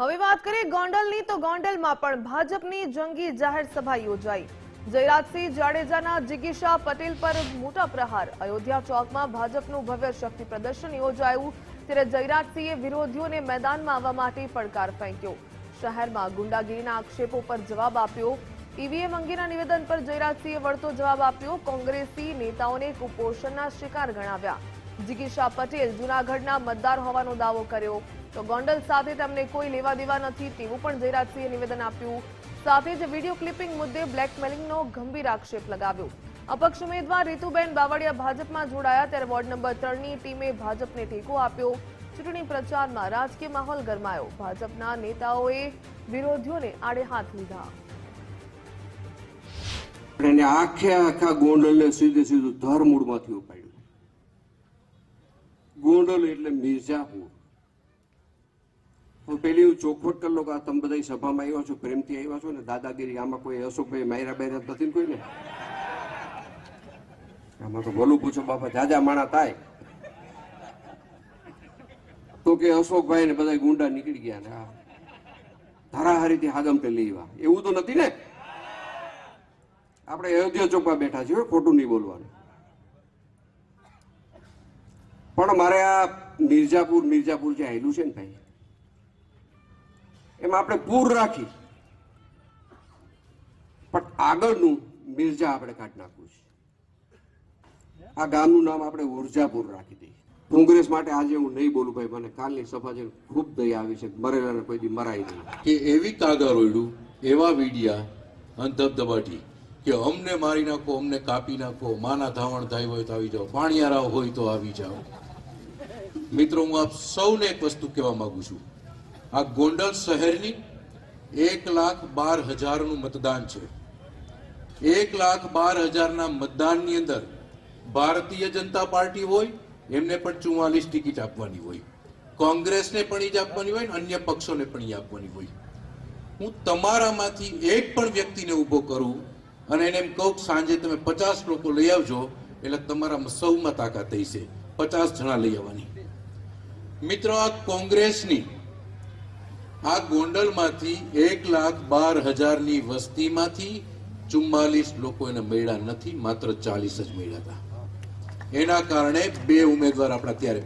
હવે વાત કરીએ ગોંડલની તો ગોંડલમાં પણ ભાજપની જંગી જાહેર સભા યોજાઈ। જયરાજસિંહ જાડેજાના જિગીશા પટેલ પર મોટા પ્રહાર। અયોધ્યા ચોકમાં ભાજપનું ભવ્ય શક્તિ પ્રદર્શન યોજાયું, ત્યારે જયરાજસિંહે વિરોધીઓને મેદાનમાં આવવા માટે પડકાર ફેંક્યો। શહેરમાં ગુંડાગીરીના આક્ષેપો પર જવાબ આપ્યો। ઈવીએમ અંગેના નિવેદન પર જયરાજસિંહે વળતો જવાબ આપ્યો। કોંગ્રેસી નેતાઓને કુપોષણના શિકાર ગણાવ્યા। જિગીશા પટેલ જૂનાગઢના મતદાર હોવાનો દાવો કર્યો, તો ગોંડલ સાથે તેમને કોઈ લેવા દેવા નથી તેવું પણ જયરાજસિંહે નિવેદન આપ્યું। સાથે જ વિડીયો ક્લિપિંગ મુદ્દે બ્લેકમેલિંગનો ગંભીર આક્ષેપ લગાવ્યો। અપક્ષ ઉમેદવાર રીતુબેન બાવળિયા ભાજપમાં જોડાયા, ત્યારે વોર્ડ નંબર 3ની ટીમે ભાજપને ટેકો આપ્યો। ચૂંટણી પ્રચારમાં રાજકીય માહોલ ગરમાયો। ભાજપના નેતાઓએ વિરોધીઓને આડે હાથ લીધા। આખા ગોંડલને સીધે સીધું ધરમૂળમાંથી ઉપાડ્યું। ગોંડલ એટલે મિર્ઝાપુર। પેલી હું ચોખવટ કરી લો કે તમે બધા સભામાં આવ્યા છો, પ્રેમથી આવ્યા છો ને, દાદાગીરી આમાં કોઈ અશોકભાઈ માયરા બાયરા નથી ને કોઈ ને, આમાં તો ભલું પૂછો બાપા, જાજા માણા થાય તો કે અશોકભાઈ ને બધા ગુંડા નીકળી ગયા ને ધારાહારીથી હાગમટે લેવા, એવું તો નથી ને। આપણે અયોધ્યા ચોકમાં બેઠા છીએ, ખોટું નહીં બોલવાનું। પણ મારે આ મિર્ઝાપુર જે આવેલું છે ને ભાઈ, એમાં આપણે પૂર રાખી, પણ આગળનું મિર્ઝા આપણે કાઢી નાખવું છે। આ ગામનું નામ આપણે ઉર્જાપુર રાખી દઈએ। કોંગ્રેસ માટે આજે હું નહીં બોલું ભાઈ, મને કાલની સભા છે ખૂબ દયા આવી છે, મરેલાને કોઈ દી મરાઈ નહીં કે એવી કાગળ ઓયડું, એવા વીડિયા અંધબદબાટી કે અમને મારી નાખો, અમને કાપી નાખો, માના ધાવણ થાય હોય તો આવી જાઓ, પાણીયારાવ હોય તો આવી જાઓ। મિત્રો, હું આપ સૌને એક વસ્તુ કહેવા માંગુ છું, આ ગોંડલ શહેરની 1,12,000નું મતદાન છે। 1,12,000ના મતદાનની અંદર ભારતીય જનતા પાર્ટી હોય એમને પણ 44 ટિકિટ આપવાની હોય, કોંગ્રેસને પણ જ આપવાની હોય, અન્ય પક્ષોને પણ જ આપવાની હોય। હું તમારામાંથી એક પણ વ્યક્તિને ઊભો કરું અને એને એમ કહું સાંજે તમે 50 લોકો લઈ આવજો, એટલે તમારામાં સૌમાં તાકાત થઈ છે 50 જણા લઈ આવવાની। મિત્રો, આ કોંગ્રેસની આ ગોંડલમાંથી 1,12,000ની વસ્તીમાંથી 44 લોકો એને મળ્યા નથી, માત્ર 40 જ મળ્યા હતા। એના કારણે 2 ઉમેદવાર આપણા ત્યારે